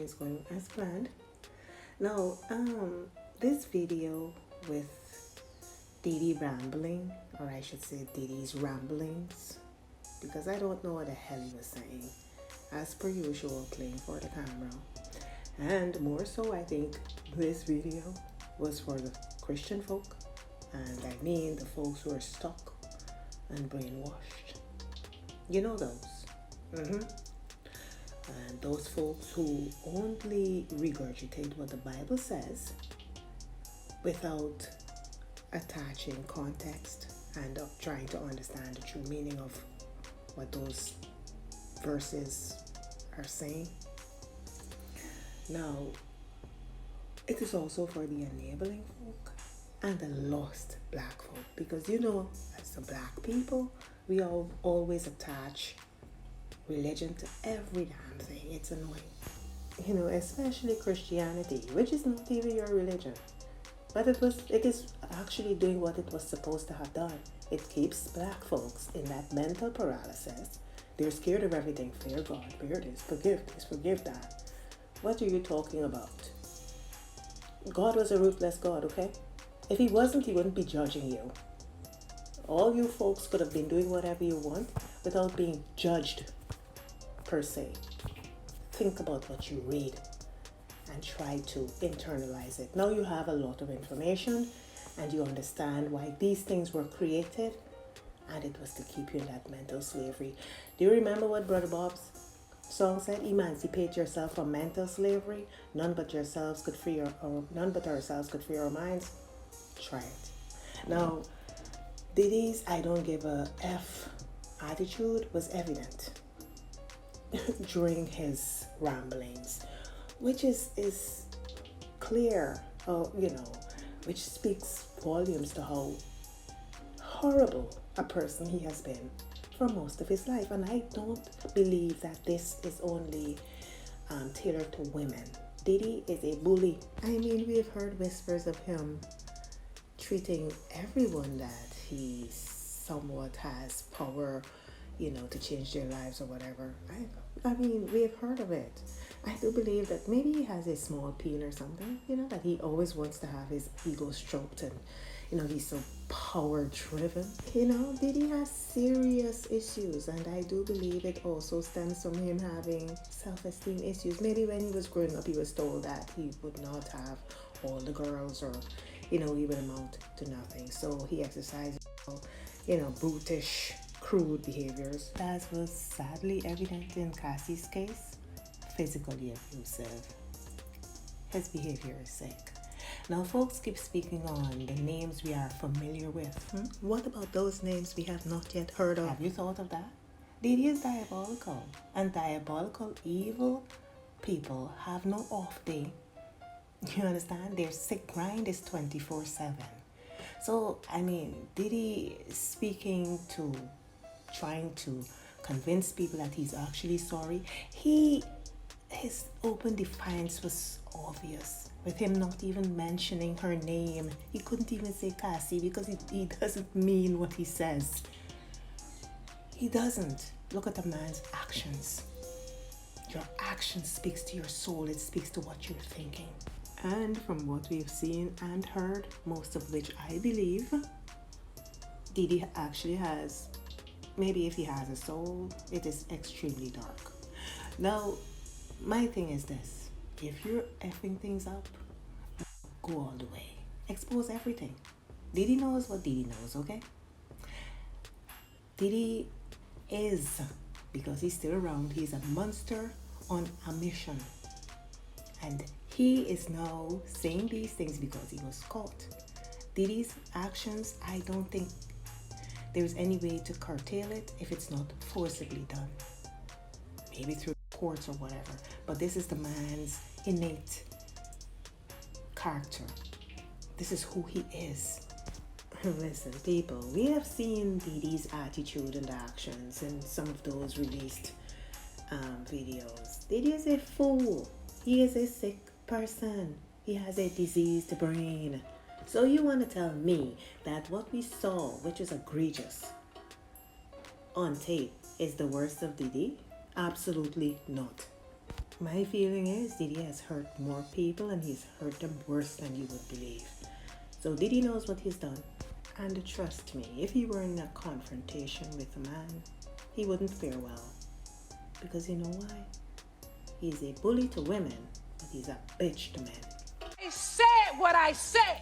is going as planned. Now, this video with Diddy rambling, or I should say Diddy's ramblings, because I don't know what the hell he was saying, as per usual, playing for the camera. And more so, I think this video was for the Christian folk, and I mean the folks who are stuck and brainwashed. You know those. And those folks who only regurgitate what the Bible says without attaching context and trying to understand the true meaning of what those verses are saying. Now, it is also for the enabling folk and the lost black folk, because you know, as the black people, we all always attach religion to every damn thing. It's annoying, you know, especially Christianity, which is not even your religion, but it is actually doing what it was supposed to have done. It keeps black folks in that mental paralysis. They're scared of everything. Fear God, fear this, forgive that. What are you talking about? God was a ruthless God, okay? If he wasn't, he wouldn't be judging you. All you folks could have been doing whatever you want without being judged, per se. Think about what you read and try to internalize it. Now you have a lot of information and you understand why these things were created, and it was to keep you in that mental slavery. Do you remember what Brother Bob's song said? Emancipate yourself from mental slavery. None but ourselves could free our minds. Try it. Now, Diddy's I don't give a F attitude was evident during his ramblings, which is clear, which speaks volumes to how horrible a person he has been for most of his life. And I don't believe that this is only tailored to women. Diddy is a bully. I mean, we've heard whispers of him treating everyone that he somewhat has power, to change their lives or whatever. I mean, we've heard of it. I do believe that maybe he has a small peen or something, that he always wants to have his ego stroked and, he's so power driven. Diddy has serious issues, and I do believe it also stems from him having self-esteem issues. Maybe when he was growing up, he was told that he would not have all the girls, or, he would amount to nothing. So he exercised, brutish, crude behaviors. That was sadly evident in Cassie's case. Physically abusive. His behavior is sick. Now, folks keep speaking on the names we are familiar with. What about those names we have not yet heard of? Have you thought of that? Diddy is diabolical, and diabolical, evil people have no off day. You understand? Their sick grind is 24/7. So, I mean, Diddy speaking to, trying to convince people that he's actually sorry. His open defiance was obvious, with him not even mentioning her name. He couldn't even say Cassie because he doesn't mean what he says. He doesn't. Look at the man's actions. Your action speaks to your soul. It speaks to what you're thinking. And from what we've seen and heard, most of which I believe, Diddy actually has, maybe if he has a soul, it is extremely dark. Now, my thing is this: if you're effing things up, go all the way. Expose everything. Diddy knows what Diddy knows, okay? Diddy is, because he's still around, he's a monster on a mission. And he is now saying these things because he was caught. Diddy's actions, I don't think there's any way to curtail it if it's not forcibly done. Maybe through courts or whatever. But this is the man's innate character. This is who he is. Listen, people, we have seen Diddy's attitude and actions in some of those released videos. Diddy is a fool. He is a sick person. He has a diseased brain. So you want to tell me that what we saw, which is egregious, on tape, is the worst of Diddy? Absolutely not. My feeling is Diddy has hurt more people and he's hurt them worse than you would believe. So Diddy knows what he's done. And trust me, if he were in a confrontation with a man, he wouldn't fare well. Because you know why? He's a bully to women, but he's a bitch to men. I said what I said.